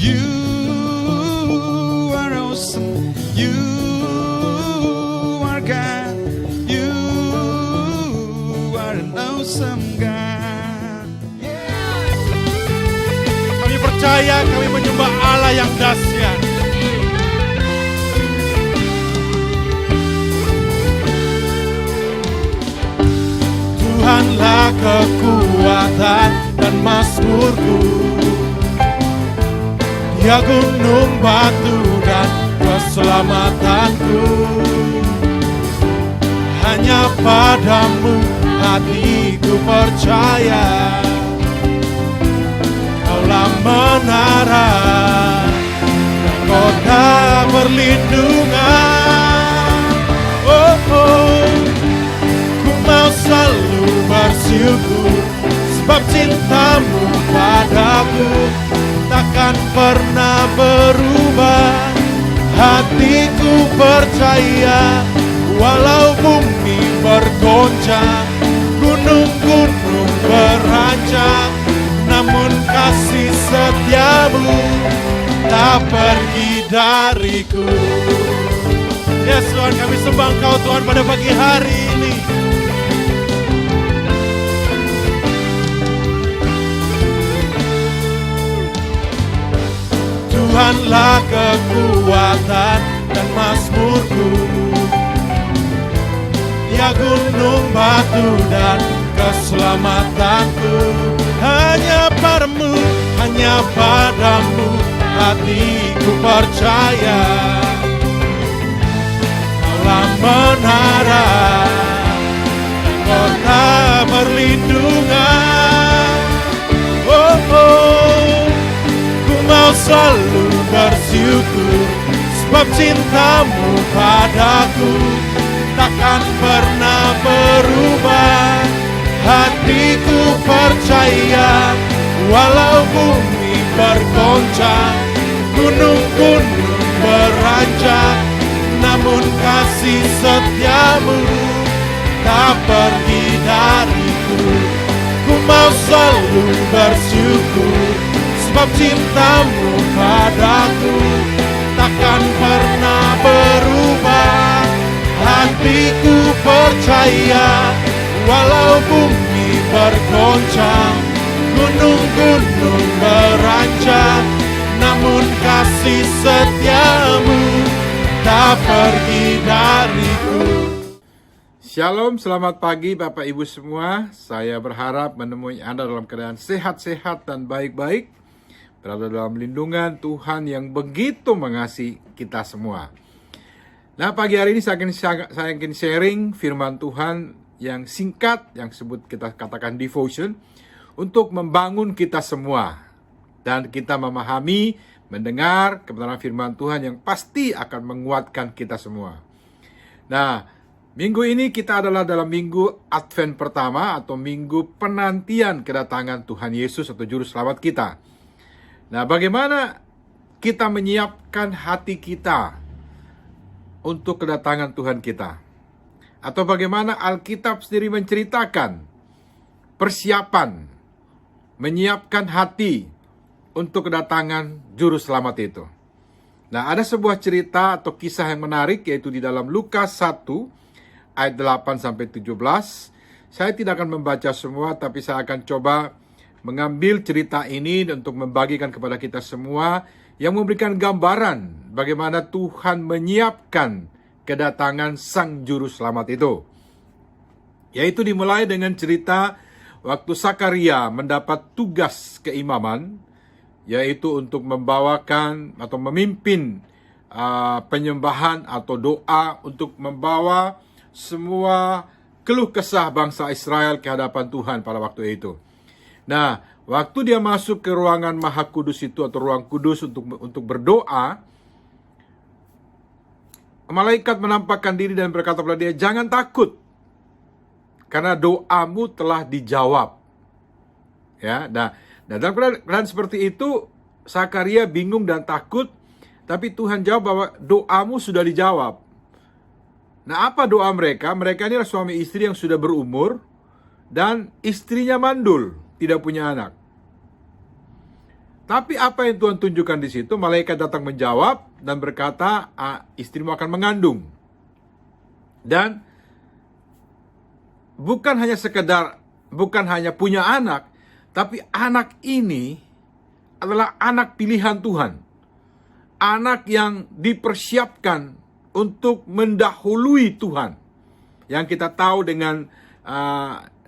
You are awesome. You are God. You are an awesome God. Kami percaya kami menyembah Allah yang dahsyat. Tuhanlah kekuatan dan mazmurku, Dia gunung batu dan keselamatanku. Hanya padamu hatiku percaya, Kaulah menara, kota perlindungan. Oh, oh, ku mau selalu bersyukur, sebab cintamu padaku takkan pernah berubah. Hatiku percaya, walau bumi bergoncang, gunung-gunung beranjak, namun kasih setiamu tak pergi dariku. Yes Tuhan, kami sembah Engkau Tuhan pada pagi hari ini. Tuhanlah kekuatan dan mazmurku, Dia gunung batu dan keselamatanku. Hanya padamu hatiku percaya, Kaulah menara, kota perlindungan. Oh, oh, ku mau selalu bersyukur, sebab cintamu padaku takkan pernah berubah. Hatiku percaya, walau bumi bergoncang, gunung-gunung beranjak, namun kasih setiamu tak pergi dariku. Ku mau selalu bersyukur, sebab cintamu padaku takkan pernah berubah. Hatiku percaya, walau bumi bergoncang, gunung-gunung beranjak, namun kasih setiamu tak pergi dariku. Shalom, selamat pagi Bapak Ibu semua. Saya berharap menemui Anda dalam keadaan sehat-sehat dan baik-baik, berada dalam lindungan Tuhan yang begitu mengasihi kita semua. Nah, pagi hari ini saya akan sharing firman Tuhan yang singkat, yang kita katakan devotion, untuk membangun kita semua. Dan kita memahami, mendengar kebenaran firman Tuhan yang pasti akan menguatkan kita semua. Nah, minggu ini kita adalah dalam minggu Advent pertama atau minggu penantian kedatangan Tuhan Yesus atau Juru Selamat kita. Nah, bagaimana kita menyiapkan hati kita untuk kedatangan Tuhan kita? Atau bagaimana Alkitab sendiri menceritakan persiapan, menyiapkan hati untuk kedatangan Juru Selamat itu. Nah, ada sebuah cerita atau kisah yang menarik, yaitu di dalam Lukas 1 ayat 8-17. Saya tidak akan membaca semua, tapi saya akan coba mengambil cerita ini untuk membagikan kepada kita semua, yang memberikan gambaran bagaimana Tuhan menyiapkan kedatangan Sang Juru Selamat itu. Yaitu dimulai dengan cerita waktu Sakaria mendapat tugas keimaman, yaitu untuk membawakan atau memimpin penyembahan atau doa untuk membawa semua keluh kesah bangsa Israel ke hadapan Tuhan pada waktu itu. Nah, waktu dia masuk ke ruangan Maha Kudus itu atau ruang kudus untuk berdoa, malaikat menampakkan diri dan berkata kepada dia, "Jangan takut, karena doamu telah dijawab." Ya, nah dalam keadaan seperti itu, Sakaria bingung dan takut, tapi Tuhan jawab bahwa doamu sudah dijawab. Nah, apa doa mereka? Mereka ini adalah suami istri yang sudah berumur dan istrinya mandul, tidak punya anak. Tapi apa yang Tuhan tunjukkan di situ? Malaikat datang menjawab dan berkata, istrimu akan mengandung. Dan bukan hanya punya anak, tapi anak ini adalah anak pilihan Tuhan. Anak yang dipersiapkan untuk mendahului Tuhan. Yang kita tahu dengan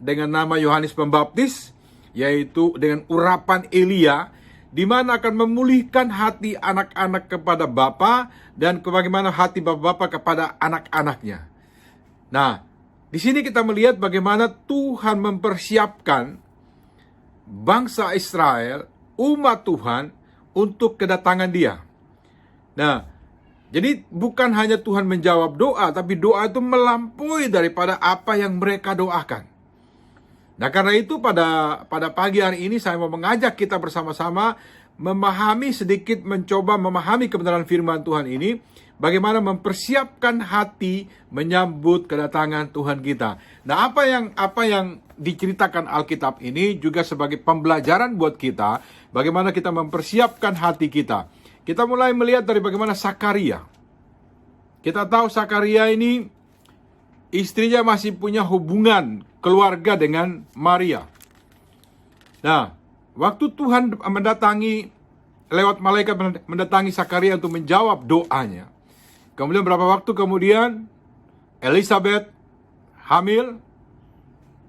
nama Yohanes Pembaptis, yaitu dengan urapan Elia, di mana akan memulihkan hati anak-anak kepada bapa dan bagaimana hati bapak-bapak kepada anak-anaknya. Nah, di sini kita melihat bagaimana Tuhan mempersiapkan bangsa Israel, umat Tuhan, untuk kedatangan Dia. Nah, jadi bukan hanya Tuhan menjawab doa, tapi doa itu melampaui daripada apa yang mereka doakan. Nah, karena itu pada pagi hari ini saya mau mengajak kita bersama-sama mencoba memahami kebenaran firman Tuhan ini, bagaimana mempersiapkan hati menyambut kedatangan Tuhan kita. Nah, apa yang diceritakan Alkitab ini juga sebagai pembelajaran buat kita, bagaimana kita mempersiapkan hati kita. Kita mulai melihat dari bagaimana Sakaria. Kita tahu Sakaria ini istrinya masih punya hubungan keluarga dengan Maria. Nah, waktu Tuhan lewat malaikat mendatangi Sakaria untuk menjawab doanya. Kemudian beberapa waktu kemudian Elizabeth hamil.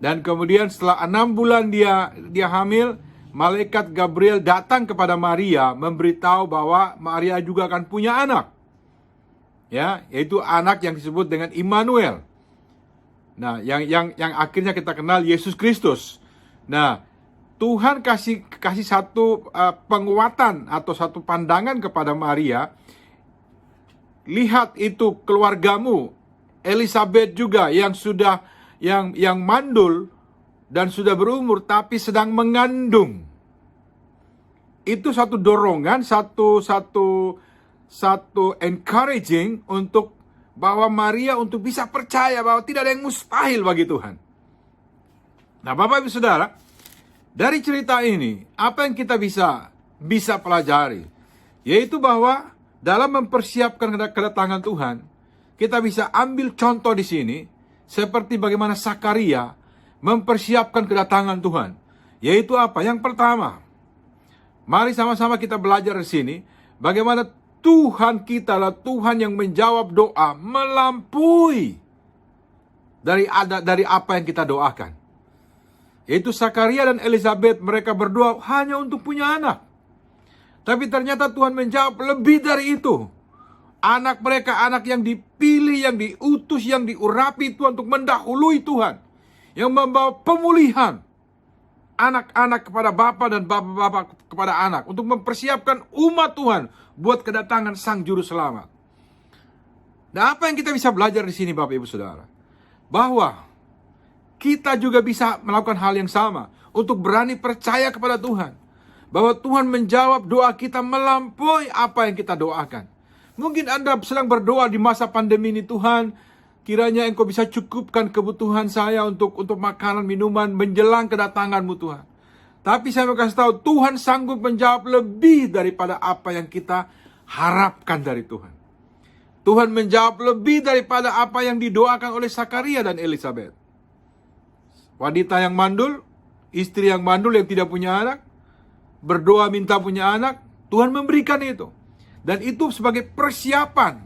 Dan kemudian setelah 6 bulan dia hamil, malaikat Gabriel datang kepada Maria memberitahu bahwa Maria juga akan punya anak. Ya, yaitu anak yang disebut dengan Immanuel. Nah, yang akhirnya kita kenal Yesus Kristus. Nah, Tuhan kasih satu penguatan atau satu pandangan kepada Maria. Lihat itu keluargamu, Elizabeth juga yang mandul dan sudah berumur tapi sedang mengandung. Itu satu dorongan, satu encouraging untuk bahwa Maria untuk bisa percaya bahwa tidak ada yang mustahil bagi Tuhan. Nah, Bapak Ibu Saudara, dari cerita ini, apa yang kita bisa pelajari? Yaitu bahwa dalam mempersiapkan kedatangan Tuhan, kita bisa ambil contoh di sini, seperti bagaimana Sakaria mempersiapkan kedatangan Tuhan. Yaitu apa? Yang pertama, mari sama-sama kita belajar di sini, bagaimana Tuhan kita adalah Tuhan yang menjawab doa melampaui dari apa yang kita doakan. Yaitu Sakaria dan Elizabeth, mereka berdoa hanya untuk punya anak. Tapi ternyata Tuhan menjawab lebih dari itu. Anak mereka, anak yang dipilih, yang diutus, yang diurapi Tuhan untuk mendahului Tuhan. Yang membawa pemulihan anak-anak kepada bapa dan bapak-bapak kepada anak. Untuk mempersiapkan umat Tuhan buat kedatangan Sang Juru Selamat. Nah, apa yang kita bisa belajar di sini, Bapak Ibu Saudara? Bahwa kita juga bisa melakukan hal yang sama. Untuk berani percaya kepada Tuhan. Bahwa Tuhan menjawab doa kita melampaui apa yang kita doakan. Mungkin Anda sedang berdoa di masa pandemi ini, Tuhan, kiranya Engkau bisa cukupkan kebutuhan saya untuk makanan, minuman, menjelang kedatangan-Mu, Tuhan. Tapi saya mau kasih tahu, Tuhan sanggup menjawab lebih daripada apa yang kita harapkan dari Tuhan. Tuhan menjawab lebih daripada apa yang didoakan oleh Sakaria dan Elizabeth. Wanita yang mandul, istri yang mandul yang tidak punya anak, berdoa minta punya anak, Tuhan memberikan itu. Dan itu sebagai persiapan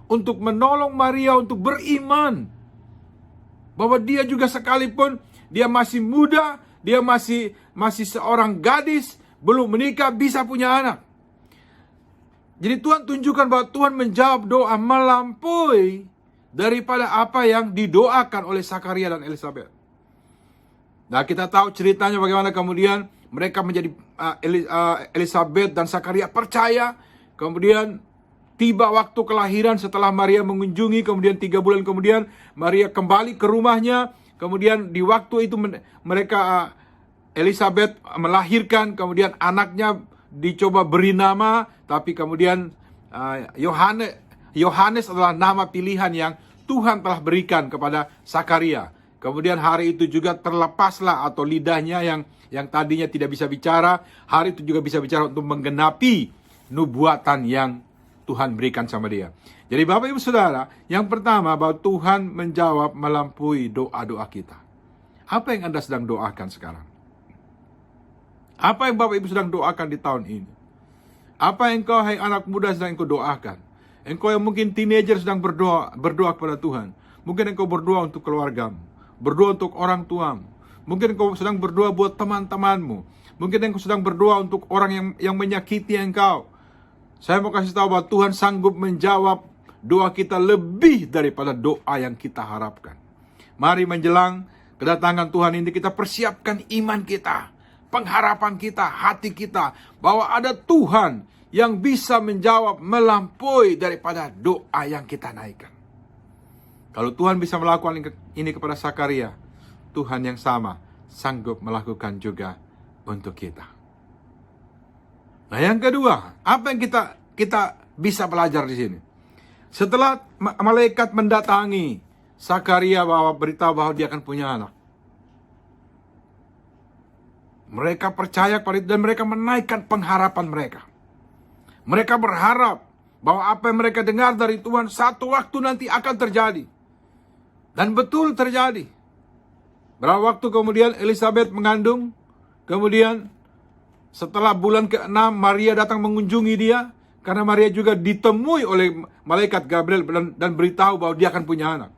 untuk menolong Maria untuk beriman. Bahwa dia juga sekalipun dia masih muda, dia masih seorang gadis, belum menikah, bisa punya anak. Jadi Tuhan tunjukkan bahwa Tuhan menjawab doa melampaui daripada apa yang didoakan oleh Sakaria dan Elizabeth. Nah, kita tahu ceritanya bagaimana kemudian mereka menjadi Elizabeth dan Sakaria percaya. Kemudian tiba waktu kelahiran setelah Maria mengunjungi, kemudian 3 bulan kemudian Maria kembali ke rumahnya. Kemudian di waktu itu Elizabeth melahirkan, kemudian anaknya dicoba beri nama, tapi kemudian Yohanes adalah nama pilihan yang Tuhan telah berikan kepada Sakaria. Kemudian hari itu juga terlepaslah atau lidahnya yang tadinya tidak bisa bicara, hari itu juga bisa bicara untuk menggenapi nubuatan yang Tuhan berikan sama dia. Jadi Bapak Ibu Saudara, yang pertama bahwa Tuhan menjawab melampaui doa-doa kita. Apa yang Anda sedang doakan sekarang? Apa yang Bapak Ibu sedang doakan di tahun ini? Apa yang engkau, hai anak muda, sedang engkau doakan? Engkau yang mungkin teenager sedang berdoa kepada Tuhan. Mungkin engkau berdoa untuk keluargamu, berdoa untuk orang tuamu. Mungkin engkau sedang berdoa buat teman-temanmu. Mungkin engkau sedang berdoa untuk orang yang menyakiti engkau. Saya mau kasih tahu bahwa Tuhan sanggup menjawab doa kita lebih daripada doa yang kita harapkan. Mari menjelang kedatangan Tuhan ini kita persiapkan iman kita, pengharapan kita, hati kita, bahwa ada Tuhan yang bisa menjawab melampaui daripada doa yang kita naikkan. Kalau Tuhan bisa melakukan ini kepada Sakaria, Tuhan yang sama sanggup melakukan juga untuk kita. Nah, yang kedua, apa yang kita bisa belajar di sini? Setelah malaikat mendatangi Sakaria beritahu bahwa dia akan punya anak, mereka percaya kepada itu dan mereka menaikkan pengharapan mereka. Mereka berharap bahwa apa yang mereka dengar dari Tuhan satu waktu nanti akan terjadi. Dan betul terjadi. Berapa waktu kemudian Elizabeth mengandung, kemudian setelah bulan ke-6 Maria datang mengunjungi dia, karena Maria juga ditemui oleh malaikat Gabriel dan beritahu bahwa dia akan punya anak.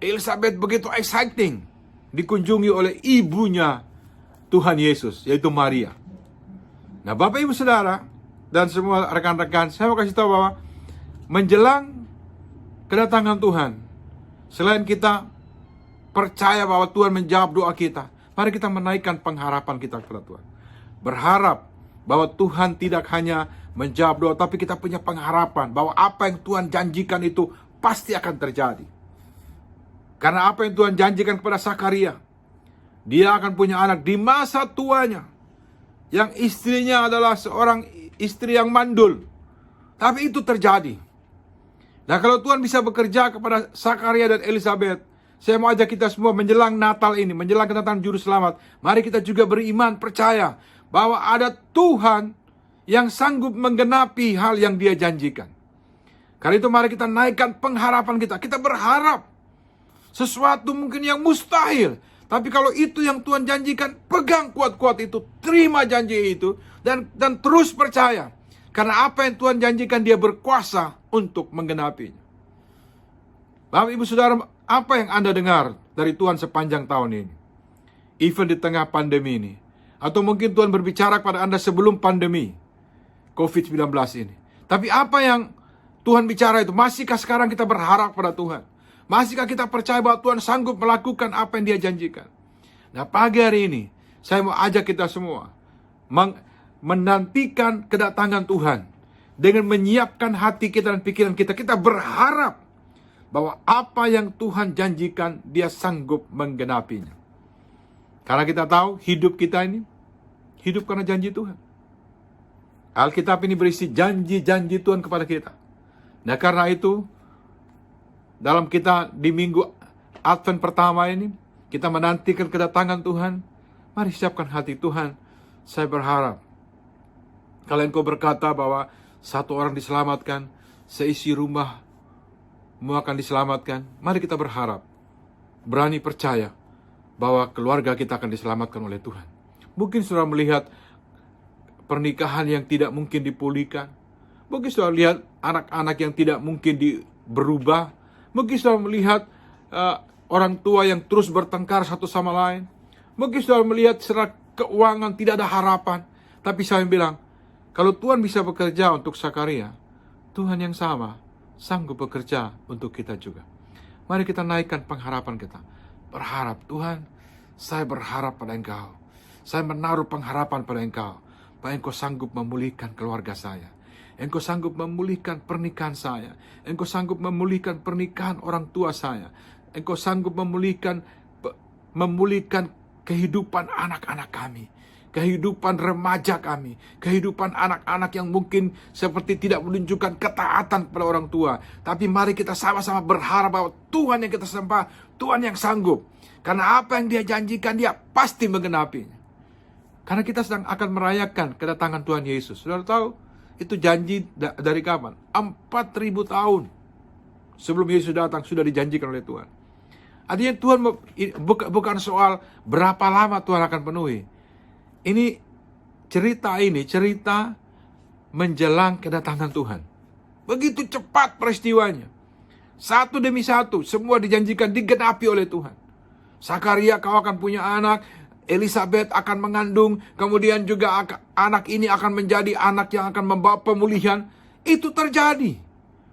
Elizabeth begitu exciting dikunjungi oleh ibunya Tuhan Yesus, yaitu Maria. Nah, Bapak Ibu Saudara dan semua rekan-rekan, saya mau kasih tahu bahwa menjelang kedatangan Tuhan, selain kita percaya bahwa Tuhan menjawab doa kita, mari kita menaikkan pengharapan kita kepada Tuhan. Berharap bahwa Tuhan tidak hanya menjawab doa, tapi kita punya pengharapan bahwa apa yang Tuhan janjikan itu pasti akan terjadi. Karena apa yang Tuhan janjikan kepada Sakaria, dia akan punya anak di masa tuanya, yang istrinya adalah seorang istri yang mandul. Tapi itu terjadi. Nah, kalau Tuhan bisa bekerja kepada Sakaria dan Elizabeth, saya mau ajak kita semua menjelang Natal ini, menjelang kedatangan Juru Selamat, mari kita juga beriman, percaya bahwa ada Tuhan yang sanggup menggenapi hal yang Dia janjikan. Karena itu mari kita naikkan pengharapan kita. Kita berharap sesuatu mungkin yang mustahil, tapi kalau itu yang Tuhan janjikan, pegang kuat-kuat itu, terima janji itu, dan terus percaya. Karena apa yang Tuhan janjikan, Dia berkuasa untuk menggenapinya. Bapak Ibu Saudara, apa yang Anda dengar dari Tuhan sepanjang tahun ini? Even di tengah pandemi ini. Atau mungkin Tuhan berbicara kepada Anda sebelum pandemi COVID-19 ini. Tapi apa yang Tuhan bicara itu, masihkah sekarang kita berharap pada Tuhan? Masihkah kita percaya bahwa Tuhan sanggup melakukan apa yang Dia janjikan? Nah, pagi hari ini, saya mau ajak kita semua menantikan kedatangan Tuhan. Dengan menyiapkan hati kita dan pikiran kita, kita berharap bahwa apa yang Tuhan janjikan, Dia sanggup menggenapinya. Karena kita tahu hidup kita ini, hidup karena janji Tuhan. Alkitab ini berisi janji-janji Tuhan kepada kita. Nah, karena itu, dalam kita di minggu Advent pertama ini, kita menantikan kedatangan Tuhan. Mari siapkan hati Tuhan. Saya berharap kalau engkau berkata bahwa satu orang diselamatkan, seisi rumah mau akan diselamatkan. Mari kita berharap, berani percaya bahwa keluarga kita akan diselamatkan oleh Tuhan. Mungkin sudah melihat pernikahan yang tidak mungkin dipulihkan. Mungkin sudah lihat anak-anak yang tidak mungkin berubah. Mungkin sudah melihat orang tua yang terus bertengkar satu sama lain. Mungkin sudah melihat secara keuangan tidak ada harapan. Tapi saya bilang, kalau Tuhan bisa bekerja untuk Sakaria, Tuhan yang sama sanggup bekerja untuk kita juga. Mari kita naikkan pengharapan kita. Berharap, Tuhan, saya berharap pada Engkau. Saya menaruh pengharapan pada Engkau. Bahwa Engkau sanggup memulihkan keluarga saya. Engkau sanggup memulihkan pernikahan saya. Engkau sanggup memulihkan pernikahan orang tua saya. Engkau sanggup memulihkan kehidupan anak-anak kami. kehidupan remaja kami, kehidupan anak-anak yang mungkin seperti tidak menunjukkan ketaatan kepada orang tua. Tapi mari kita sama-sama berharap bahwa Tuhan yang kita sembah, Tuhan yang sanggup. Karena apa yang Dia janjikan, Dia pasti menggenapinya. Karena kita sedang akan merayakan kedatangan Tuhan Yesus. Saudara tahu, itu janji dari kapan? 4.000 tahun sebelum Yesus datang sudah dijanjikan oleh Tuhan. Artinya Tuhan bukan soal berapa lama Tuhan akan penuhi. Ini cerita menjelang kedatangan Tuhan. Begitu cepat peristiwanya. Satu demi satu, semua dijanjikan digenapi oleh Tuhan. Sakaria, kau akan punya anak. Elizabeth akan mengandung. Kemudian juga anak ini akan menjadi anak yang akan membawa pemulihan. Itu terjadi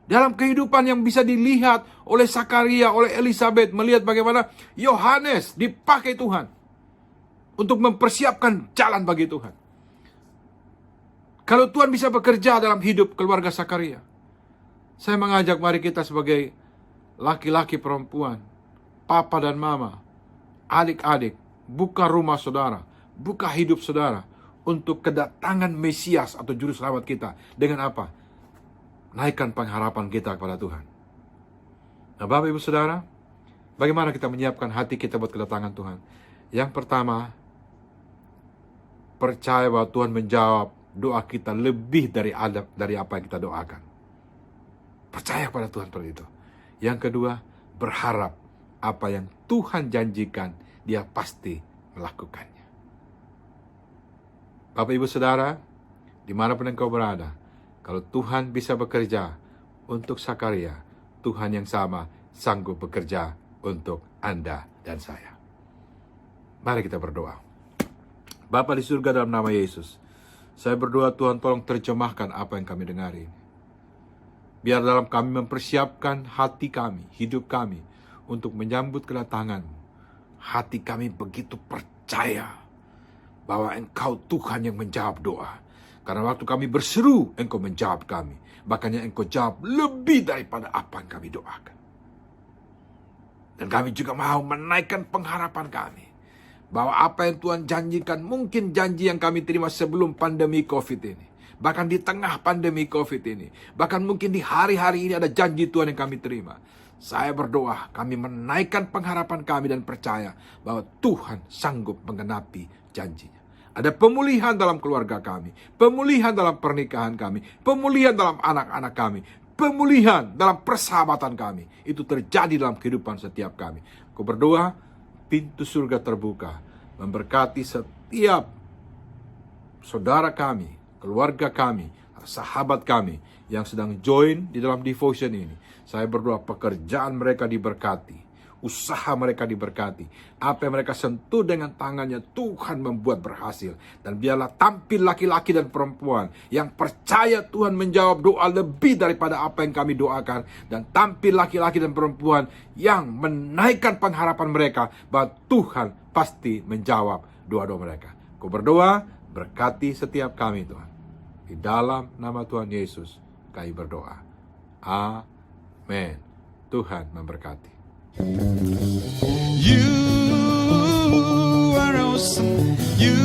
dalam kehidupan yang bisa dilihat oleh Sakaria, oleh Elizabeth. Melihat bagaimana Yohanes dipakai Tuhan untuk mempersiapkan jalan bagi Tuhan. Kalau Tuhan bisa bekerja dalam hidup keluarga Sakaria, saya mengajak mari kita sebagai laki-laki perempuan, papa dan mama, adik-adik, buka rumah saudara, buka hidup saudara untuk kedatangan Mesias atau juru selamat kita. Dengan apa? Naikkan pengharapan kita kepada Tuhan. Nah, Bapak Ibu Saudara, bagaimana kita menyiapkan hati kita buat kedatangan Tuhan? Yang pertama, percaya bahwa Tuhan menjawab doa kita lebih dari apa yang kita doakan. Percaya pada Tuhan seperti itu. Yang kedua, berharap apa yang Tuhan janjikan, Dia pasti melakukannya. Bapak Ibu Saudara, dimanapun engkau berada, kalau Tuhan bisa bekerja untuk Sakaria, Tuhan yang sama sanggup bekerja untuk Anda dan saya. Mari kita berdoa. Bapa di surga, dalam nama Yesus, saya berdoa Tuhan tolong terjemahkan apa yang kami dengar ini. Biar dalam kami mempersiapkan hati kami, hidup kami, untuk menyambut kedatangan-Mu. Hati kami begitu percaya bahwa Engkau Tuhan yang menjawab doa. Karena waktu kami berseru, Engkau menjawab kami. Bahkan Engkau jawab lebih daripada apa yang kami doakan. Dan kami juga mau menaikkan pengharapan kami bahwa apa yang Tuhan janjikan, mungkin janji yang kami terima sebelum pandemi COVID ini, bahkan di tengah pandemi COVID ini, bahkan mungkin di hari-hari ini ada janji Tuhan yang kami terima. Saya berdoa kami menaikkan pengharapan kami dan percaya bahwa Tuhan sanggup menggenapi janjinya. Ada pemulihan dalam keluarga kami, pemulihan dalam pernikahan kami, pemulihan dalam anak-anak kami, pemulihan dalam persahabatan kami. Itu terjadi dalam kehidupan setiap kami. Aku berdoa, pintu surga terbuka, memberkati setiap saudara kami, keluarga kami, sahabat kami yang sedang join di dalam devotion ini. Saya berdoa pekerjaan mereka diberkati, usaha mereka diberkati. Apa yang mereka sentuh dengan tangannya, Tuhan membuat berhasil. Dan biarlah tampil laki-laki dan perempuan yang percaya Tuhan menjawab doa lebih daripada apa yang kami doakan. Dan tampil laki-laki dan perempuan yang menaikkan pengharapan mereka bahwa Tuhan pasti menjawab doa-doa mereka. Aku berdoa, berkati setiap kami Tuhan. Di dalam nama Tuhan Yesus, kami berdoa. Amin. Tuhan memberkati. You are awesome. You